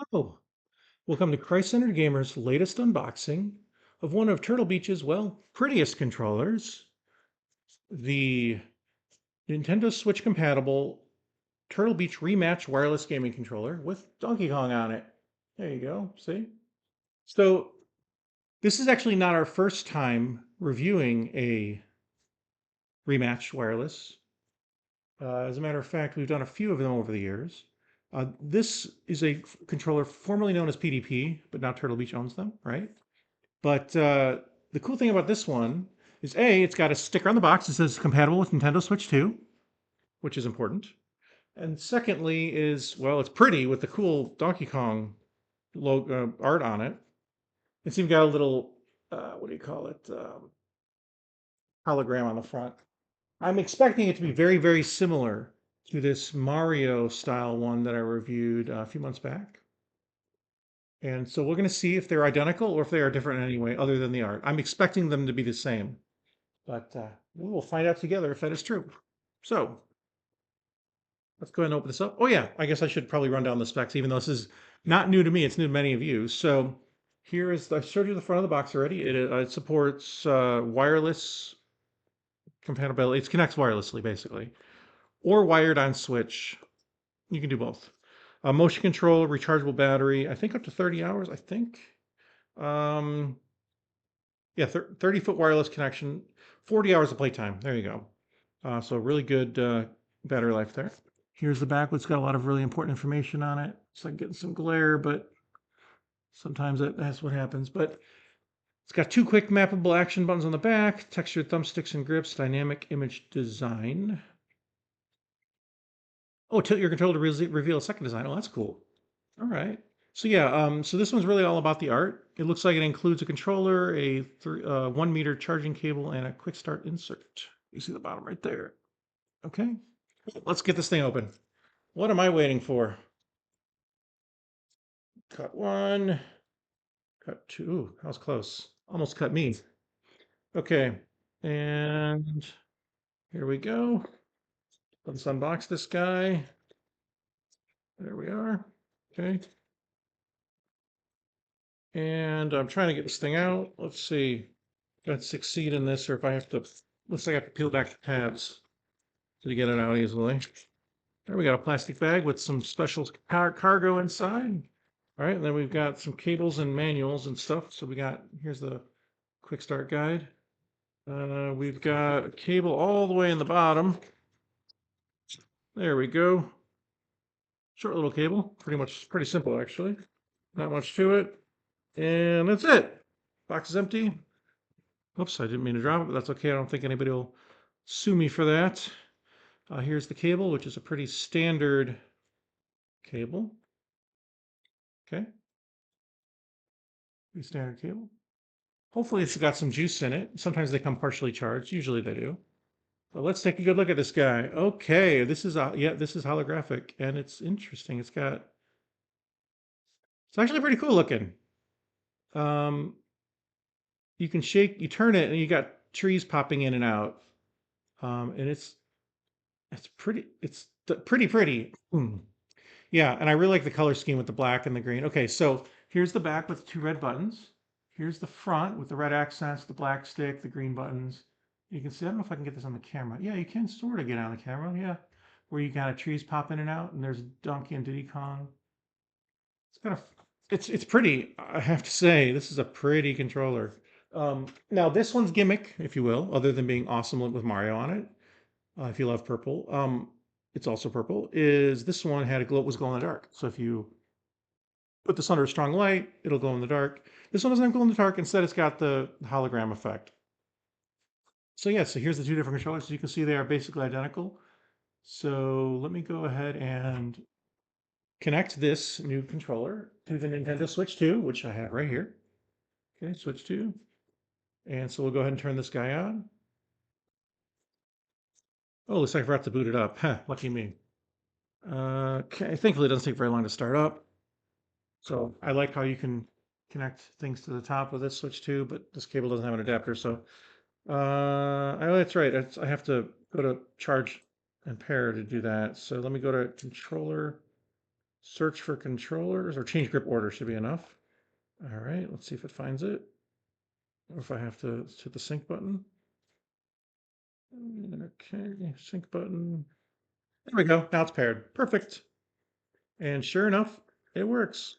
Hello. Welcome to Christ-Centered Gamer's latest unboxing of one of Turtle Beach's, well, prettiest controllers, the Nintendo Switch compatible Turtle Beach Rematch wireless gaming controller with Donkey Kong on it. There you go. See? So, this is actually not our first time reviewing a Rematch wireless. As a matter of fact, we've done a few of them over the years. This is a controller formerly known as PDP, but now Turtle Beach owns them, right? But the cool thing about this one is it's got a sticker on the box that says compatible with Nintendo Switch 2, which is important. And secondly is, well, it's pretty with the cool Donkey Kong logo art on it. It's even got a little, what do you call it, hologram on the front. I'm expecting it to be very, very similar to this Mario style one that I reviewed a few months back. And so we're going to see if they're identical or if they are different in any way other than the art. I'm expecting them to be the same. But we will find out together if that is true. So let's go ahead and open this up. Oh yeah, I guess I should probably run down the specs, even though this is not new to me. It's new to many of you. So here is, I showed you the front of the box already. It supports wireless compatibility. It connects wirelessly, basically, or wired on switch. You can do both. Motion control, rechargeable battery, I think up to 30 hours, I think. Um, yeah, 30-foot wireless connection, 40 hours of playtime. There you go. So really good battery life there. Here's the back. It's got a lot of really important information on it. It's like getting some glare, but sometimes that's what happens. But it's got two quick mappable action buttons on the back, textured thumbsticks and grips, dynamic image design. Oh, tilt your controller to reveal a second design. Oh, that's cool. All right. So yeah, so this one's really all about the art. It looks like it includes a controller, a 1 meter charging cable, and a quick start insert. You see the bottom right there. Okay, let's get this thing open. What am I waiting for? Cut one, cut two. Ooh, that was close. Almost cut me. Okay, and here we go. Let's unbox this guy. There we are. Okay. And I'm trying to get this thing out. Let's see if I succeed in this or if I have to, looks like I have to peel back the tabs to get it out easily. There we got a plastic bag with some special cargo inside. All right, and then we've got some cables and manuals and stuff. So here's the quick start guide. We've got a cable all the way in the bottom. There we go. Short little cable, pretty simple actually. Not much to it. And that's it. Box is empty. Oops, I didn't mean to drop it, but that's okay. I don't think anybody will sue me for that. Here's the cable, which is a pretty standard cable. Okay, pretty standard cable. Hopefully it's got some juice in it. Sometimes they come partially charged. Usually they do. But let's take a good look at this guy. Okay, this is holographic and it's interesting. It's actually pretty cool looking. Um, you turn it and you got trees popping in and out. And it's pretty. Yeah, and I really like the color scheme with the black and the green. Okay, so here's the back with two red buttons. Here's the front with the red accents, the black stick, the green buttons. You can see, I don't know if I can get this on the camera. Yeah, you can sort of get it on the camera, yeah. Where you got trees pop in and out, and there's Donkey and Diddy Kong. It's kind of, it's pretty, I have to say. This is a pretty controller. Now this one's gimmick, if you will, other than being awesome with Mario on it, if you love purple. It's also purple, is this one was glow in the dark. So if you put this under a strong light, it'll glow in the dark. This one doesn't have glow in the dark. Instead, it's got the hologram effect. So yeah, so here's the two different controllers. As you can see, they are basically identical. So let me go ahead and connect this new controller to the Nintendo Switch 2, which I have right here. Okay, Switch 2. And so we'll go ahead and turn this guy on. Oh, looks like I forgot to boot it up. Huh, lucky me. Okay, thankfully it doesn't take very long to start up. So I like how you can connect things to the top of this Switch 2, but this cable doesn't have an adapter. So, oh, that's right. I have to go to charge and pair to do that. So let me go to controller Search for controllers or change grip order should be enough. All right, let's see if it finds it. Or if I have to hit the sync button. Okay, sync button. There we go. Now it's paired. Perfect. And sure enough, it works.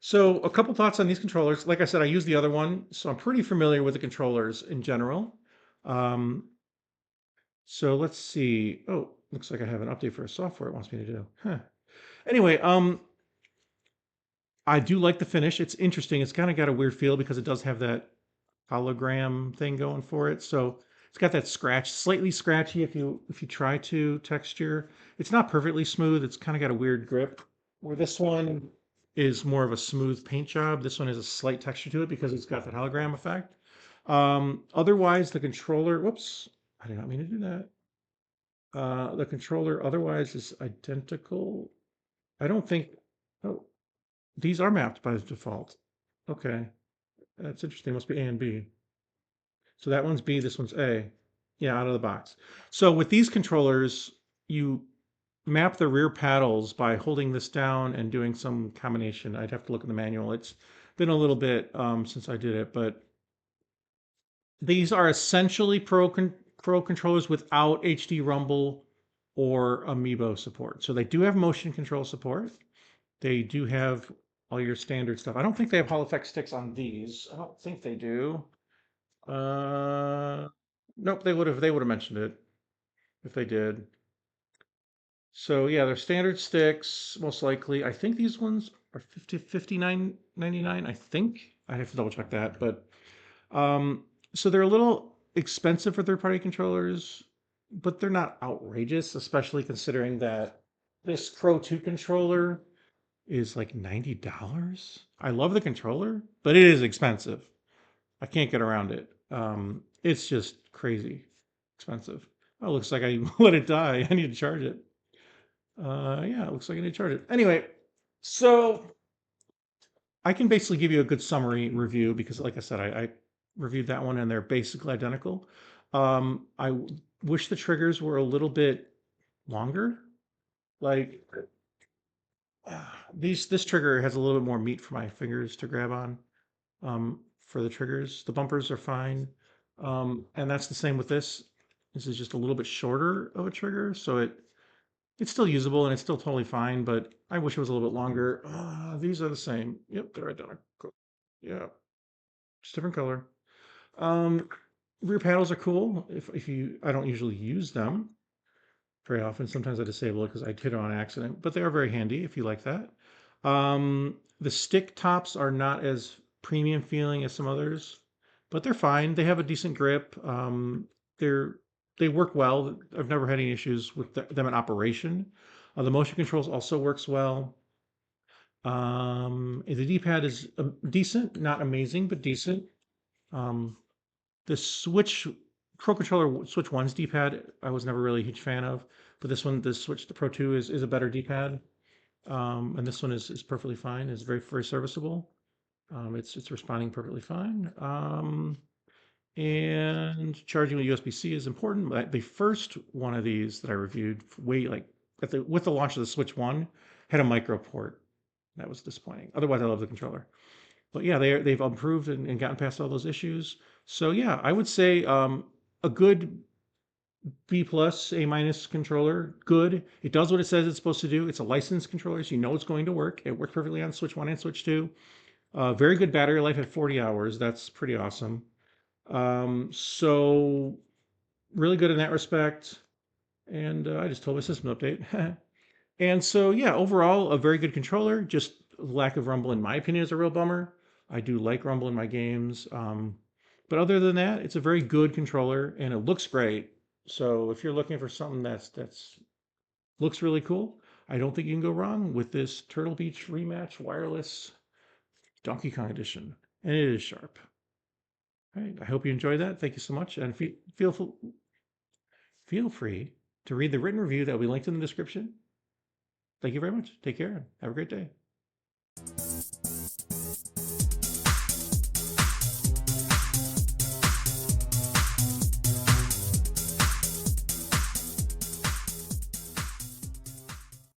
So a couple thoughts on these controllers. Like I said, I use the other one, so I'm pretty familiar with the controllers in general. Um, so let's see. Oh, looks like I have an update for a software it wants me to do. Huh. Anyway, I do like the finish. It's interesting. It's kind of got a weird feel because it does have that hologram thing going for it. So it's got that scratch, slightly scratchy if you try to texture. It's not perfectly smooth. It's kind of got a weird grip. Where this one is more of a smooth paint job. This one has a slight texture to it because it's got that hologram effect. Otherwise, the controller, whoops, I did not mean to do that. The controller otherwise is identical. I don't think, oh, these are mapped by default. Okay, that's interesting. Must be A and B. So that one's B, this one's A. Yeah, out of the box. So with these controllers, you map the rear paddles by holding this down and doing some combination. I'd have to look at the manual. It's been a little bit since I did it, but these are essentially Pro controllers without HD Rumble or Amiibo support. So they do have motion control support. They do have all your standard stuff. I don't think they have Hall effect sticks on these. I don't think they do. Uh, nope, they would have mentioned it if they did. So yeah, they're standard sticks, most likely. I think these ones are 59.99. I think. I have to double check that, but so they're a little expensive for third-party controllers, but they're not outrageous, especially considering that this Pro 2 controller is like $90. I love the controller, but it is expensive. I can't get around it. It's just crazy expensive. Oh, looks like I let it die. I need to charge it. Yeah, it looks like I need to charge it. Anyway, so I can basically give you a good summary review because, like I said, I reviewed that one and they're basically identical. Wish the triggers were a little bit longer. Like this trigger has a little bit more meat for my fingers to grab on. For the triggers, the bumpers are fine, and that's the same with this. This is just a little bit shorter of a trigger, so it's still usable and it's still totally fine, but I wish it was a little bit longer. These are the same. Yep, they're identical. Yeah, just different color. Um, Rear panels are cool. If you, I don't usually use them very often. Sometimes I disable it because I hit it on accident, but they are very handy if you like that. The stick tops are not as premium feeling as some others, but they're fine. They have a decent grip. They're they work well. I've never had any issues with them in operation. The motion controls also works well. The D-pad is decent, not amazing, but decent. Um, the Switch Pro Controller Switch One's D-pad, I was never really a huge fan of, but this one, the Switch, the Pro 2 is a better D-pad, and this one is perfectly fine. It's very serviceable. It's responding perfectly fine. And charging with USB-C is important. But the first one of these that I reviewed, way like with the launch of the Switch One, had a micro port. That was disappointing. Otherwise, I love the controller. But yeah, they've improved and gotten past all those issues. So yeah, I would say a good B plus, A minus controller. Good. It does what it says it's supposed to do. It's a licensed controller, so you know it's going to work. It worked perfectly on Switch One and Switch Two. Very good battery life at 40 hours. That's pretty awesome. So really good in that respect. And I just told my system update. And so, yeah, overall, a very good controller. Just lack of rumble, in my opinion, is a real bummer. I do like rumble in my games. But other than that, it's a very good controller and it looks great. So if you're looking for something that's looks really cool, I don't think you can go wrong with this Turtle Beach Rematch Wireless Donkey Kong Edition. And it is sharp. All right, I hope you enjoyed that. Thank you so much. And feel free to read the written review that will be linked in the description. Thank you very much. Take care and have a great day.